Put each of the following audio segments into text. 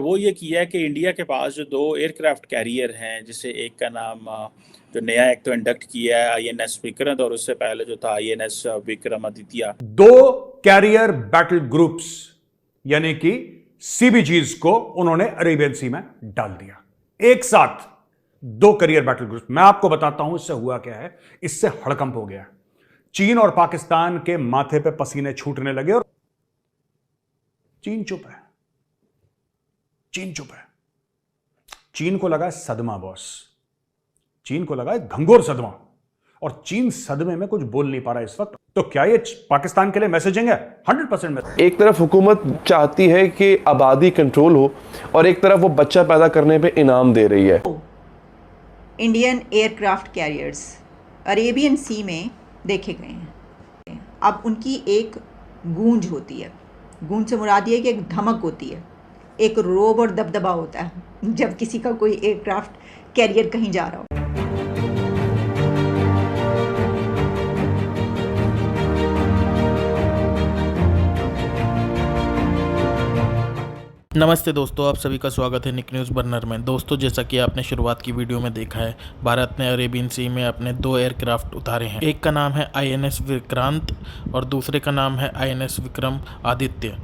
वो ये किया है कि इंडिया के पास जो दो एयरक्राफ्ट कैरियर हैं, जिसे एक का नाम जो नया एक तो इंडक्ट किया है आईएनएस विक्रांत, और उससे पहले जो था आईएनएस विक्रमादित्य। दो कैरियर बैटल ग्रुप्स यानी कि सीबीजीज को उन्होंने अरेबियन सी में डाल दिया। एक साथ दो कैरियर बैटल ग्रुप्स। मैं आपको बताता हूं इससे हुआ क्या है। इससे हड़कंप हो गया। चीन और पाकिस्तान के माथे पे पसीने छूटने लगे और चीन चुप है। चीन चुप है। चीन को लगा सदमा बॉस। चीन को लगा घंघोर सदमा, और चीन सदमे में कुछ बोल नहीं पा रहा इस वक्त। तो क्या ये पाकिस्तान के लिए मैसेजिंग है? 100% मैसेज। एक तरफ हुकूमत चाहती है कि आबादी कंट्रोल हो और एक तरफ वो बच्चा पैदा करने पे इनाम दे रही है। Indian aircraft carriers Arabian Sea में देखे गए हैं। अब उनकी एक गूंज होती है। गूंज से मुराद ये है कि एक धमक होती है, एक रोब और दबदबा होता है जब किसी का कोई एयरक्राफ्ट कैरियर कहीं जा रहा हो। नमस्ते दोस्तों, आप सभी का स्वागत है निक न्यूज़ बर्नर में। दोस्तों, जैसा कि आपने शुरुआत की वीडियो में देखा है, भारत ने अरेबियन सी में अपने दो एयरक्राफ्ट उतारे हैं। एक का नाम है आईएनएस विक्रांत और दूसरे का नाम है आईएनएस विक्रम आदित्य।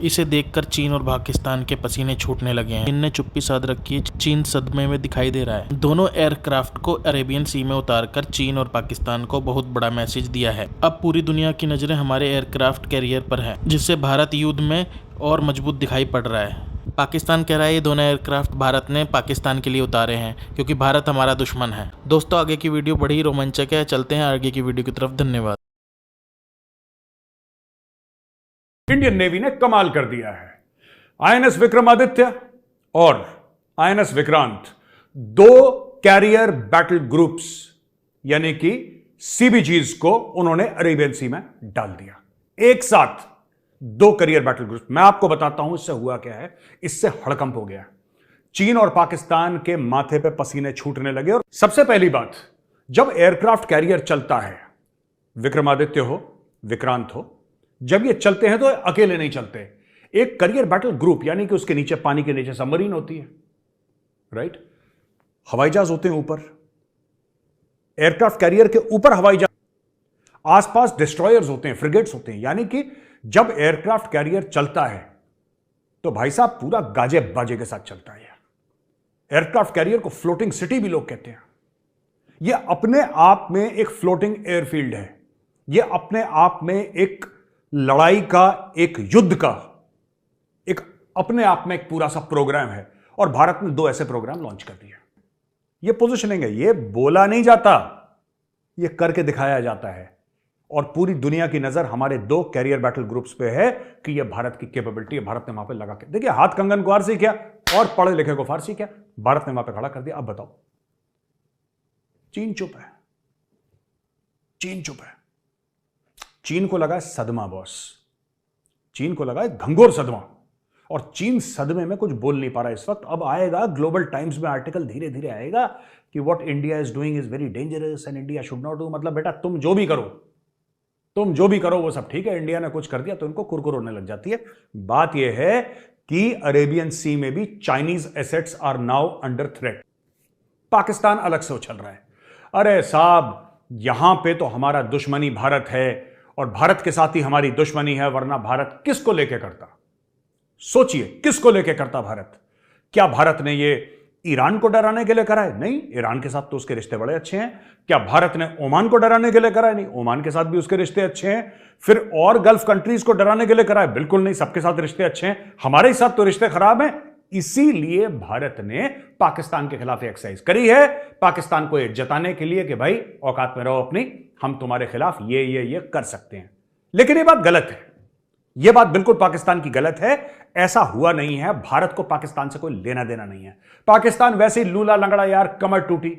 इसे देखकर चीन और पाकिस्तान के पसीने छूटने लगे हैं। इनने चुप्पी साध रखी है। चीन सदमे में दिखाई दे रहा है। दोनों एयरक्राफ्ट को अरेबियन सी में उतारकर चीन और पाकिस्तान को बहुत बड़ा मैसेज दिया है। अब पूरी दुनिया की नज़रें हमारे एयरक्राफ्ट कैरियर पर है, जिससे भारत युद्ध में और मजबूत दिखाई पड़ रहा है। पाकिस्तान कह रहा है ये दोनों एयरक्राफ्ट भारत ने पाकिस्तान के लिए उतारे हैं क्योंकि भारत हमारा दुश्मन है। दोस्तों, आगे की वीडियो बड़ी रोमांचक है। चलते हैं आगे की वीडियो की तरफ। धन्यवाद। इंडियन नेवी ने कमाल कर दिया है। आईएनएस विक्रमादित्य और आईएनएस विक्रांत, दो कैरियर बैटल ग्रुप्स यानी कि सीबीजीज को उन्होंने अरेबियन सी में डाल दिया। एक साथ दो कैरियर बैटल ग्रुप। मैं आपको बताता हूं इससे हुआ क्या है। इससे हड़कंप हो गया। चीन और पाकिस्तान के माथे पे पसीने छूटने लगे। और सबसे पहली बात, जब एयरक्राफ्ट कैरियर चलता है, विक्रमादित्य हो विक्रांत हो, जब ये चलते हैं तो अकेले नहीं चलते। एक कैरियर बैटल ग्रुप यानी कि उसके नीचे, पानी के नीचे सबमरीन होती है, राइट, हवाई जहाज होते हैं ऊपर, एयरक्राफ्ट कैरियर के ऊपर हवाई जहाज, आसपास डिस्ट्रॉयर्स होते हैं, फ्रिगेट्स होते हैं। यानी कि जब एयरक्राफ्ट कैरियर चलता है तो भाई साहब पूरा गाजे बाजे के साथ चलता है। एयरक्राफ्ट कैरियर को फ्लोटिंग सिटी भी लोग कहते हैं। यह अपने आप में एक फ्लोटिंग एयरफील्ड है। यह अपने आप में एक लड़ाई का, एक युद्ध का, एक अपने आप में एक पूरा सा प्रोग्राम है। और भारत ने दो ऐसे प्रोग्राम लॉन्च कर दिए। यह पोजिशनिंग है। यह बोला नहीं जाता, यह करके दिखाया जाता है। और पूरी दुनिया की नजर हमारे दो कैरियर बैटल ग्रुप्स पे है कि यह भारत की कैपेबिलिटी है। भारत ने वहां पे लगा के, देखिए, हाथ कंगन को फारसी किया और पढ़े लिखे को फारसी किया। भारत ने वहां पे खड़ा कर दिया। अब बताओ, चीन चुप है। चीन चुप है। चीन को लगा सदमा बॉस। चीन को लगा घंघोर सदमा, और चीन सदमे में कुछ बोल नहीं पा रहा इस वक्त। अब आएगा ग्लोबल टाइम्स में आर्टिकल, धीरे धीरे आएगा कि what India is doing is very dangerous and India should not do. मतलब बेटा, तुम जो भी करो वो सब ठीक है। इंडिया ने कुछ कर दिया तो इनको कुरकुर होने लग जाती है। बात यह है कि अरेबियन सी में भी Chinese assets are now under threat. Pakistan अलग से उछल रहा है। अरे साहब, यहां पे तो हमारा दुश्मनी भारत है और भारत के साथ ही हमारी दुश्मनी है, वरना भारत किसको लेके करता? सोचिए, किसको लेके करता भारत? क्या भारत ने ये ईरान को डराने के लिए करा है? नहीं, ईरान के साथ तो उसके रिश्ते बड़े अच्छे हैं। क्या भारत ने ओमान को डराने के लिए करा है? नहीं, ओमान के साथ भी उसके रिश्ते अच्छे हैं। फिर और गल्फ कंट्रीज को डराने के लिए करा है? बिल्कुल नहीं, सबके साथ रिश्ते अच्छे हैं। हमारे साथ तो रिश्ते खराब हैं। इसीलिए भारत ने पाकिस्तान के खिलाफ एक्सरसाइज करी है, पाकिस्तान को ये जताने के लिए कि भाई औकात में रहो अपनी, हम तुम्हारे खिलाफ ये कर सकते हैं। लेकिन ये बात गलत है। यह बात बिल्कुल पाकिस्तान की गलत है। ऐसा हुआ नहीं है। भारत को पाकिस्तान से कोई लेना देना नहीं है। पाकिस्तान वैसे ही लूला लंगड़ा, यार, कमर टूटी,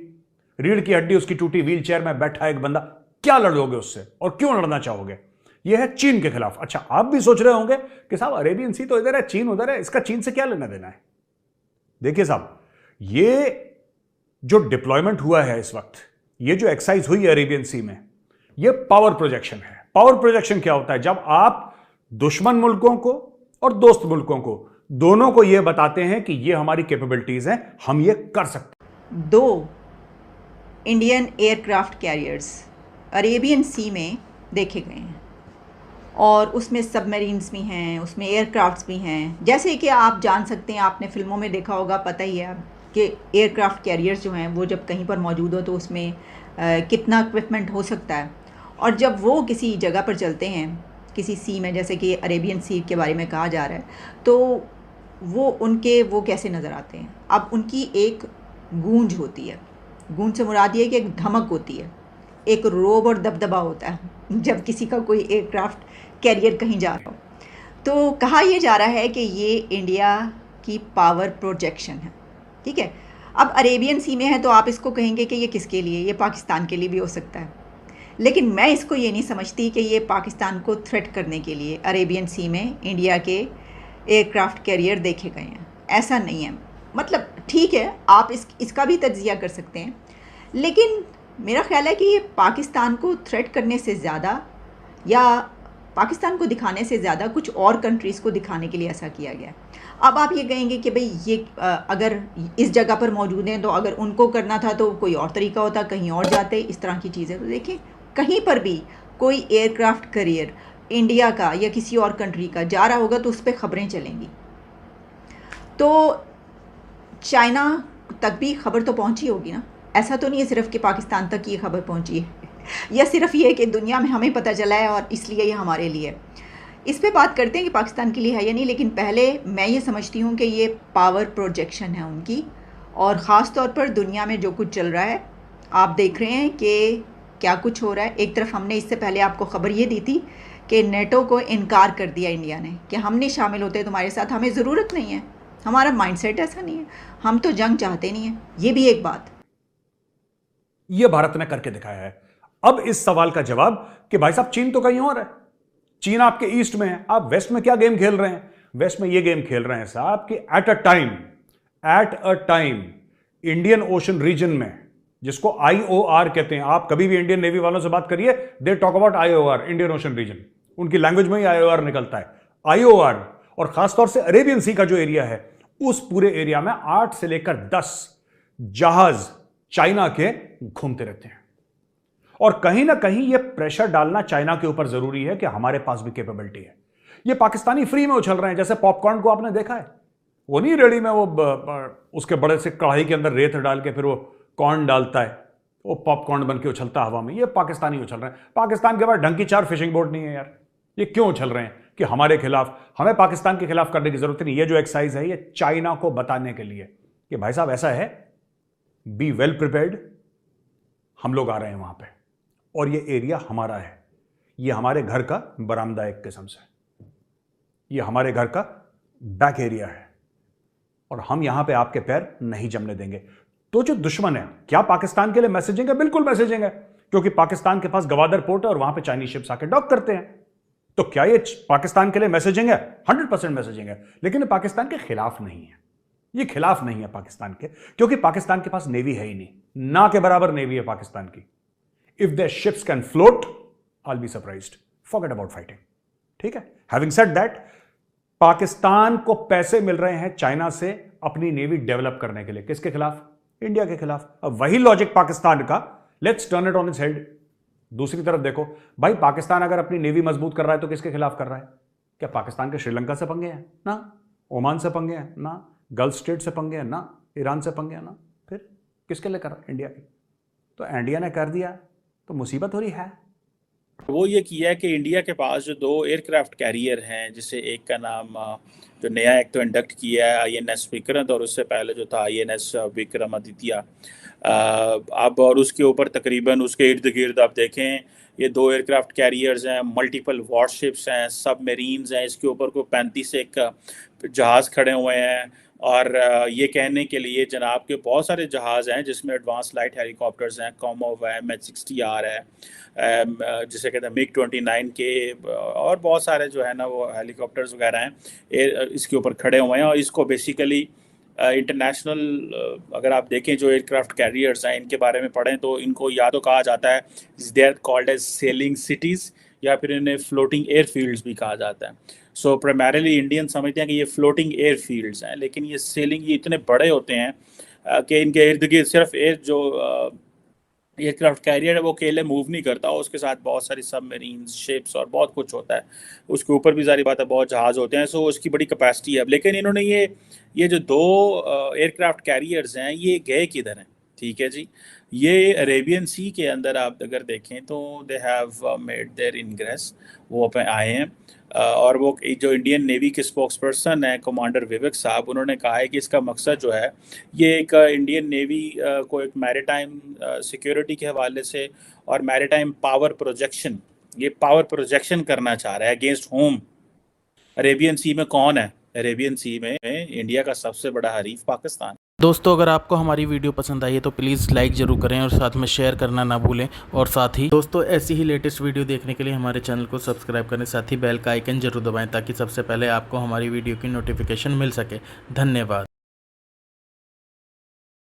रीढ़ की हड्डी उसकी टूटी, व्हील चेयर में बैठा एक बंदा, क्या लड़ोगे उससे और क्यों लड़ना चाहोगे? यह है चीन के खिलाफ। अच्छा, आप भी सोच रहे होंगे कि साहब अरेबियन सी तो इधर है, चीन उधर है, इसका चीन से क्या लेना देना है? देखिए साहब, ये जो डिप्लॉयमेंट हुआ है इस वक्त, ये जो एक्सरसाइज हुई है अरेबियन सी में, ये पावर प्रोजेक्शन है। पावर प्रोजेक्शन क्या होता है? जब आप दुश्मन मुल्कों को और दोस्त मुल्कों को दोनों को यह बताते हैं कि ये हमारी कैपेबिलिटीज हैं, हम ये कर सकते हैं। 2 Indian aircraft carriers Arabian Sea में देखे गए हैं और उसमें सबमरीन्स भी हैं, उसमें एयरक्राफ्ट्स भी हैं। जैसे कि आप जान सकते हैं, आपने फिल्मों में देखा होगा, पता ही है कि एयरक्राफ्ट कैरियर्स जो हैं वो जब कहीं पर मौजूद हो तो उसमें कितना इक्विपमेंट हो सकता है, और जब वो किसी जगह पर चलते हैं किसी सी में, जैसे कि अरेबियन सी के बारे में कहा जा रहा है, तो वो कैसे नज़र आते हैं। अब उनकी एक गूंज होती है, गूंज से मुराद ये है कि एक धमक होती है, एक रोब और दबदबा होता है जब किसी का कोई एयरक्राफ्ट कैरियर कहीं जा रहा हो। तो कहा यह जा रहा है कि ये इंडिया की पावर प्रोजेक्शन है, ठीक है। अब अरेबियन सी में है तो आप इसको कहेंगे कि ये किसके लिए, ये पाकिस्तान के लिए भी हो सकता है, लेकिन मैं इसको ये नहीं समझती कि ये पाकिस्तान को थ्रेट करने के लिए अरेबियन सी में इंडिया के एयरक्राफ्ट कैरियर देखे गए हैं। ऐसा नहीं है, मतलब ठीक है आप इसका भी तज्जिया कर सकते हैं, लेकिन मेरा ख्याल है कि ये पाकिस्तान को थ्रेट करने से ज़्यादा या पाकिस्तान को दिखाने से ज़्यादा कुछ और कंट्रीज़ को दिखाने के लिए ऐसा किया गया है। अब आप ये कहेंगे कि भाई ये अगर इस जगह पर मौजूद हैं तो अगर उनको करना था तो कोई और तरीका होता, कहीं और जाते, इस तरह की चीज़ें। तो देखें, कहीं पर भी कोई एयरक्राफ्ट कैरियर इंडिया का या किसी और कंट्री का जा रहा होगा तो उस पर ख़बरें चलेंगी। तो चाइना तक भी खबर तो पहुंची होगी ना, ऐसा तो नहीं है सिर्फ कि पाकिस्तान तक ये खबर पहुंची है या सिर्फ ये कि दुनिया में हमें पता चला है और इसलिए ये हमारे लिए। इस पे बात करते हैं कि पाकिस्तान के लिए है या नहीं, लेकिन पहले मैं ये समझती हूँ कि ये पावर प्रोजेक्शन है उनकी, और ख़ास तौर पर दुनिया में जो कुछ चल रहा है आप देख रहे हैं कि क्या कुछ हो रहा है। एक तरफ हमने इससे पहले आपको ख़बर ये दी थी कि नेटो को इनकार कर दिया इंडिया ने कि हम नहीं शामिल होते तुम्हारे साथ, हमें ज़रूरत नहीं है, हमारा माइंडसेट ऐसा नहीं है, हम तो जंग चाहते नहीं हैं। ये भी एक बात ये भारत ने करके दिखाया है। अब इस सवाल का जवाब कि भाई साहब चीन तो कहीं और है, चीन आपके ईस्ट में है, आप वेस्ट में क्या गेम खेल रहे हैं। वेस्ट में ये गेम खेल रहे हैं साहब कि at a time Indian Ocean region में, जिसको IOR कहते हैं, आप कभी भी इंडियन नेवी वालों से बात करिए, they talk about IOR, Indian Ocean region, उनकी लैंग्वेज में ही IOR निकलता है। IOR और खासतौर से अरेबियन सी का जो एरिया है, उस पूरे एरिया में 8 से लेकर 10 जहाज चाइना के घूमते रहते हैं। और कहीं ना कहीं यह प्रेशर डालना चाइना के ऊपर जरूरी है कि हमारे पास भी कैपेबिलिटी है। ये पाकिस्तानी फ्री में उछल रहे हैं, जैसे पॉपकॉर्न को आपने देखा है, वो नहीं रेडी में वो उसके बड़े से कढ़ाई के अंदर रेत डाल के फिर वो कॉर्न डालता है, वो पॉपकॉर्न बन के उछलता हवा में। ये पाकिस्तानी उछल रहे हैं। पाकिस्तान के पास ढंग की 4 फिशिंग बोट नहीं है यार। ये क्यों उछल रहे हैं कि हमारे खिलाफ, हमें पाकिस्तान के खिलाफ करने की जरूरत नहीं। ये जो एक्सरसाइज है ये चाइना को बताने के लिए कि भाई साहब ऐसा है, बी वेल प्रिपेयर्ड, हम लोग आ रहे हैं वहां पे और ये एरिया हमारा है, ये हमारे घर का बरामदा एक किस्म से, ये हमारे घर का बैक एरिया है और हम यहां पे आपके पैर नहीं जमने देंगे। तो जो दुश्मन है, क्या पाकिस्तान के लिए मैसेजिंग है? बिल्कुल मैसेजिंग है, क्योंकि पाकिस्तान के पास गवादर पोर्ट है और वहां पे चाइनीज शिप्स आके डॉक करते हैं। तो क्या ये पाकिस्तान के लिए मैसेजिंग है? 100% मैसेजिंग है, लेकिन ये पाकिस्तान के खिलाफ नहीं है। ये खिलाफ नहीं है पाकिस्तान के, क्योंकि पाकिस्तान के पास नेवी है ही नहीं, ना के बराबर नेवी है पाकिस्तान की। If their ships can float, I'll be surprised. Forget about fighting. ठीक है? Having said that, पाकिस्तान को पैसे मिल रहे हैं चाइना से अपनी नेवी डेवलप करने के लिए। किसके खिलाफ? इंडिया के खिलाफ। अब वही लॉजिक पाकिस्तान का, let's turn it on its head. दूसरी तरफ देखो भाई, पाकिस्तान अगर अपनी नेवी मजबूत कर रहा है तो किसके खिलाफ कर रहा है? क्या पाकिस्तान के श्रीलंका से पंगे हैं? ना। ओमान से पंगे हैं? ना। गल्फ स्टेट से पंगे हैं? ना। ईरान से पंगे हैं? ना। फिर किसके लिए कर रहा है? इंडिया के। तो इंडिया ने कर दिया तो मुसीबत हो रही है। वो ये किया है कि इंडिया के पास जो 2 एयरक्राफ्ट कैरियर हैं, जिसे एक का नाम जो नया एक तो इंडक्ट किया है INS विक्रांत, और उससे पहले जो था INS विक्रमादित्य, अब और उसके ऊपर तकरीबन उसके इर्द गिर्द आप देखें ये 2 एयरक्राफ्ट कैरियर्स हैं, मल्टीपल वॉरशिप्स हैं, सबमरीन्स हैं, इसके ऊपर को 35 एक जहाज़ खड़े हुए हैं। और ये कहने के लिए जनाब के बहुत सारे जहाज़ हैं जिसमें एडवांस लाइट हेलीकॉप्टर्स हैं, कॉमोव है, MH-60R है, जिसे कहते हैं MiG-29 के, और बहुत सारे जो है ना वो हेलीकॉप्टर्स वगैरह हैं इसके ऊपर खड़े हुए हैं। और इसको बेसिकली इंटरनेशनल अगर आप देखें जो एयरक्राफ्ट कैरियर्स हैं इनके बारे में पढ़ें तो इनको या तो कहा जाता है they are called as sailing cities, या फिर इन्हें फ्लोटिंग एयरफील्ड्स भी कहा जाता है। सो प्राइमरीली इंडियन समझते हैं कि ये फ्लोटिंग एयरफील्ड्स हैं, लेकिन ये सेलिंग ये इतने बड़े होते हैं कि इनके इर्द गिर्द सिर्फ जो एयरक्राफ्ट कैरियर है वो अकेले मूव नहीं करता, उसके साथ बहुत सारी सबमरीन शिप्स और बहुत कुछ होता है, उसके ऊपर भी सारी बात है, बहुत जहाज़ होते हैं, सो उसकी बड़ी कैपेसिटी है। लेकिन इन्होंने ये जो दो एयरक्राफ्ट कैरियर्स हैं ये गए किधर हैं? ठीक है जी, ये अरेबियन सी के अंदर आप अगर देखें तो they have made their ingress, वो पे आए हैं और वो जो इंडियन नेवी के स्पोक्स पर्सन है कमांडर विवेक साहब, उन्होंने कहा है कि इसका मकसद जो है ये एक इंडियन नेवी को एक मैरीटाइम सिक्योरिटी के हवाले से और मैरीटाइम पावर प्रोजेक्शन, ये पावर प्रोजेक्शन करना चाह रहा है अगेंस्ट होम। अरेबियन सी में कौन है? अरेबियन सी में इंडिया का सबसे बड़ा हरीफ पाकिस्तान। दोस्तों अगर आपको हमारी वीडियो पसंद आई है तो प्लीज़ लाइक ज़रूर करें और साथ में शेयर करना ना भूलें। और साथ ही दोस्तों ऐसी ही लेटेस्ट वीडियो देखने के लिए हमारे चैनल को सब्सक्राइब करें, साथ ही बेल का आइकन जरूर दबाएं ताकि सबसे पहले आपको हमारी वीडियो की नोटिफिकेशन मिल सके। धन्यवाद।